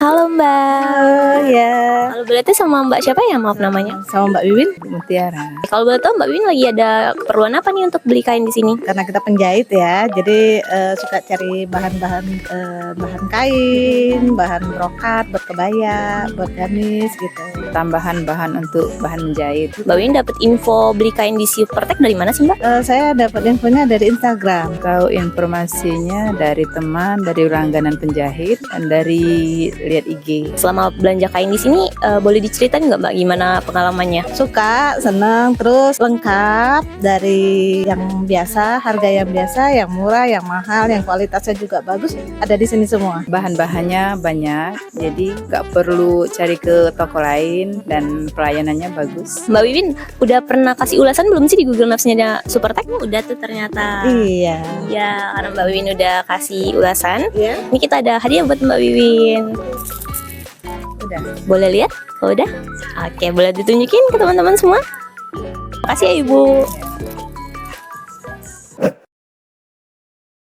Halo Mbak. Oh ya, Kalau boleh tahu sama Mbak siapa ya? Maaf namanya. sama Mbak Wiwin Mutiara. Kalau boleh tahu Mbak Win lagi ada keperluan apa nih untuk beli kain di sini? Karena kita penjahit ya, jadi suka cari bahan-bahan bahan kain, bahan brokat, buat kebaya, buat gamis gitu. Tambahan bahan untuk bahan menjahit. Mbak Win dapat info beli kain di Supertek dari mana sih Mbak? Saya dapat infonya dari Instagram. Tahu informasinya dari teman, dari langganan penjahit, dan dari lihat IG. Selama belanja kain di sini boleh diceritain nggak Mbak gimana pengalamannya? Suka, seneng, terus lengkap dari yang biasa, harga yang biasa, yang murah, yang mahal, yang kualitasnya juga bagus, ada di sini semua. Bahan-bahannya banyak, jadi nggak perlu cari ke toko lain dan pelayanannya bagus. Mbak Wiwin udah pernah kasih ulasan belum sih di Google Maps-nya Supertek? Udah tuh ternyata. Iya. Iya, karena Mbak Wiwin udah kasih ulasan. Iya. Ini kita ada hadiah buat Mbak Wiwin. Udah. Boleh lihat? Oh, udah? Oke, boleh ditunjukin ke teman-teman semua? Makasih ya Ibu.